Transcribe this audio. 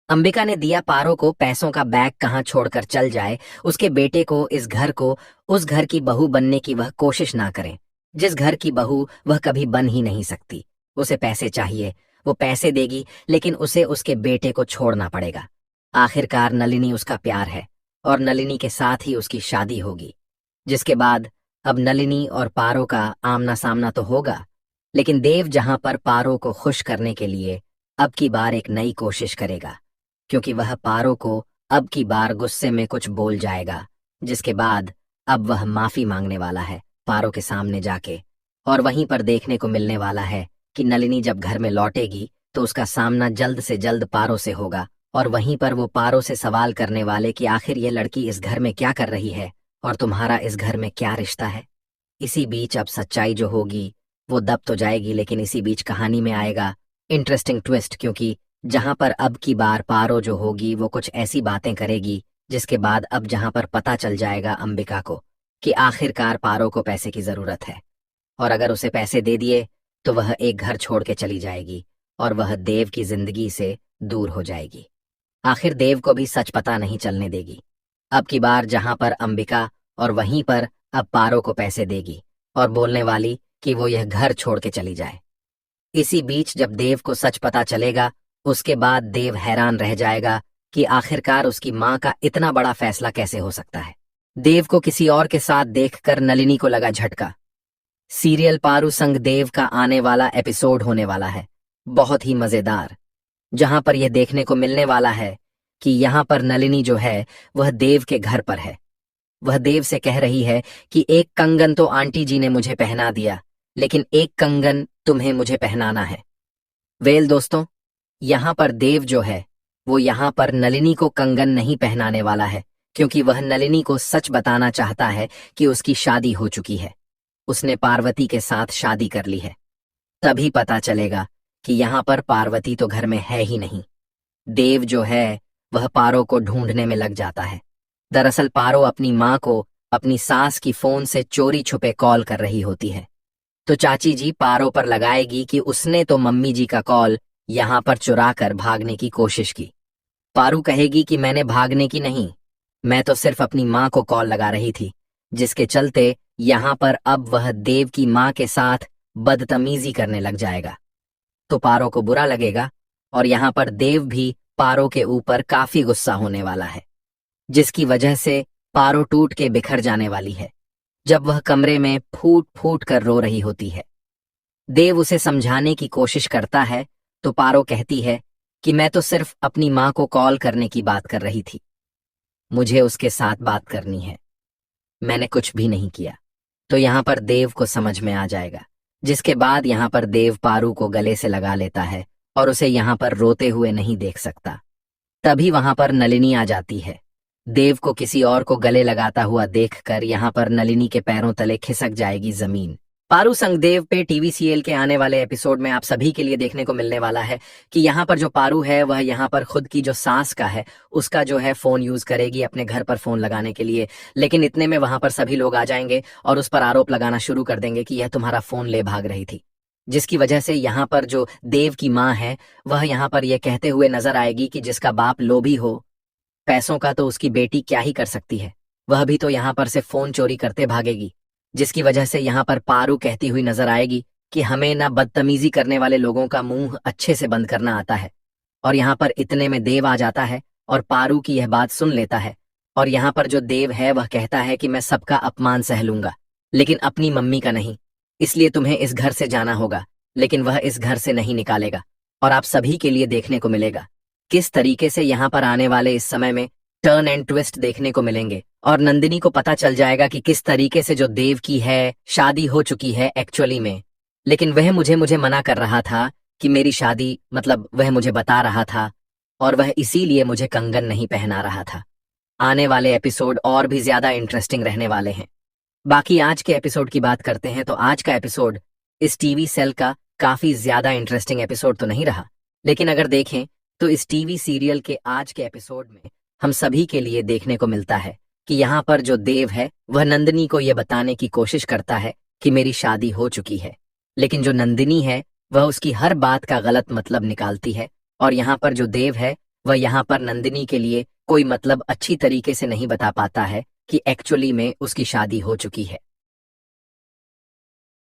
अंबिका ने दिया पारो को पैसों का बैग कहाँ छोड़कर चल जाए, उसके बेटे को, इस घर को, उस घर की बहू बनने की वह कोशिश ना करे जिस घर की बहू वह कभी बन ही नहीं सकती। उसे पैसे चाहिए, वो पैसे देगी, लेकिन उसे उसके बेटे को छोड़ना पड़ेगा। आखिरकार नलिनी उसका प्यार है और नलिनी के साथ ही उसकी शादी होगी, जिसके बाद अब नलिनी और पारो का आमना सामना तो होगा, लेकिन देव जहां पर पारो को खुश करने के लिए अब की बार एक नई कोशिश करेगा, क्योंकि वह पारो को अब की बार गुस्से में कुछ बोल जाएगा, जिसके बाद अब वह माफी मांगने वाला है पारो के सामने जाके। और वहीं पर देखने को मिलने वाला है कि नलिनी जब घर में लौटेगी तो उसका सामना जल्द से जल्द पारो से होगा, और वहीं पर वो पारो से सवाल करने वाले कि आखिर ये लड़की इस घर में क्या कर रही है और तुम्हारा इस घर में क्या रिश्ता है। इसी बीच अब सच्चाई जो होगी वो दब तो जाएगी, लेकिन इसी बीच कहानी में आएगा इंटरेस्टिंग ट्विस्ट, क्योंकि जहां पर अब की बार पारो जो होगी वो कुछ ऐसी बातें करेगी जिसके बाद अब जहां पर पता चल जाएगा अंबिका को कि आखिरकार पारो को पैसे की जरूरत है, और अगर उसे पैसे दे दिए तो वह एक घर छोड़ के चली जाएगी और वह देव की जिंदगी से दूर हो जाएगी। आखिर देव को भी सच पता नहीं चलने देगी अब की बार, जहां पर अंबिका, और वहीं पर अब पारो को पैसे देगी और बोलने वाली कि वो यह घर छोड़ के चली जाए। इसी बीच जब देव को सच पता चलेगा उसके बाद देव हैरान रह जाएगा कि आखिरकार उसकी माँ का इतना बड़ा फैसला कैसे हो सकता है। देव को किसी और के साथ देखकर नलिनी को लगा झटका। सीरियल पारू संग देव का आने वाला एपिसोड होने वाला है, बहुत ही मजेदार, जहां पर यह देखने को मिलने वाला है कि यहां पर नलिनी जो है वह देव के घर पर है। वह देव से कह रही है कि एक कंगन तो आंटी जी ने मुझे पहना दिया, लेकिन एक कंगन तुम्हें मुझे पहनाना है। वेल दोस्तों, यहां पर देव जो है वो यहां पर नलिनी को कंगन नहीं पहनाने वाला है, क्योंकि वह नलिनी को सच बताना चाहता है कि उसकी शादी हो चुकी है, उसने पार्वती के साथ शादी कर ली है। तभी पता चलेगा कि यहां पर पार्वती तो घर में है ही नहीं। देव जो है वह पारो को ढूंढने में लग जाता है। दरअसल पारो अपनी माँ को अपनी सास की फोन से चोरी छुपे कॉल कर रही होती है, तो चाची जी पारो पर लगाएगी कि उसने तो मम्मी जी का कॉल यहां पर चुरा कर भागने की कोशिश की। पारू कहेगी कि मैंने भागने की नहीं, मैं तो सिर्फ अपनी माँ को कॉल लगा रही थी, जिसके चलते यहां पर अब वह देव की माँ के साथ बदतमीजी करने लग जाएगा। तो पारो को बुरा लगेगा और यहां पर देव भी पारो के ऊपर काफी गुस्सा होने वाला है, जिसकी वजह से पारो टूट के बिखर जाने वाली है जब वह कमरे में फूट फूट कर रो रही होती है। देव उसे समझाने की कोशिश करता है तो पारो कहती है कि मैं तो सिर्फ अपनी माँ को कॉल करने की बात कर रही थी, मुझे उसके साथ बात करनी है, मैंने कुछ भी नहीं किया। तो यहां पर देव को समझ में आ जाएगा, जिसके बाद यहां पर देव पारू को गले से लगा लेता है और उसे यहां पर रोते हुए नहीं देख सकता। तभी वहां पर नलिनी आ जाती है। देव को किसी और को गले लगाता हुआ देखकर यहां पर नलिनी के पैरों तले खिसक जाएगी जमीन। पारू संग देव पे टीवी सीरियल के आने वाले एपिसोड में आप सभी के लिए देखने को मिलने वाला है कि यहाँ पर जो पारू है वह यहाँ पर खुद की जो सास का है उसका जो है फोन यूज करेगी अपने घर पर फोन लगाने के लिए, लेकिन इतने में वहां पर सभी लोग आ जाएंगे और उस पर आरोप लगाना शुरू कर देंगे कि यह तुम्हारा फोन ले भाग रही थी, जिसकी वजह से यहाँ पर जो देव की माँ है वह यहाँ पर यह कहते हुए नजर आएगी कि जिसका बाप लोभी हो पैसों का तो उसकी बेटी क्या ही कर सकती है, वह भी तो यहाँ पर से फोन चोरी करते भागेगी। जिसकी वजह से यहाँ पर पारू कहती हुई नजर आएगी कि हमें ना बदतमीजी करने वाले लोगों का मुंह अच्छे से बंद करना आता है। और यहाँ पर इतने में देव आ जाता है और पारू की यह बात सुन लेता है, और यहाँ पर जो देव है वह कहता है कि मैं सबका अपमान सह लूंगा लेकिन अपनी मम्मी का नहीं, इसलिए तुम्हें इस घर से जाना होगा, लेकिन वह इस घर से नहीं निकालेगा। और आप सभी के लिए देखने को मिलेगा किस तरीके से यहाँ पर आने वाले इस समय में टर्न एंड ट्विस्ट देखने को मिलेंगे, और नंदिनी को पता चल जाएगा कि किस तरीके से जो देव की है शादी हो चुकी है एक्चुअली में, लेकिन वह मुझे मना कर रहा था कि मेरी शादी, मतलब वह मुझे बता रहा था और वह इसीलिए मुझे कंगन नहीं पहना रहा था। आने वाले एपिसोड और भी ज्यादा इंटरेस्टिंग रहने वाले हैं। बाकी आज के एपिसोड की बात करते हैं तो आज का एपिसोड इस टीवी सेल का काफी ज्यादा इंटरेस्टिंग एपिसोड तो नहीं रहा, लेकिन अगर देखें तो इस टीवी सीरियल के आज के एपिसोड में हम सभी के लिए देखने को मिलता है कि यहाँ पर जो देव है वह नंदिनी को यह बताने की कोशिश करता है कि मेरी शादी हो चुकी है, लेकिन जो नंदिनी है वह उसकी हर बात का गलत मतलब निकालती है, और यहाँ पर जो देव है वह यहाँ पर नंदिनी के लिए कोई मतलब अच्छी तरीके से नहीं बता पाता है कि एक्चुअली में उसकी शादी हो चुकी है।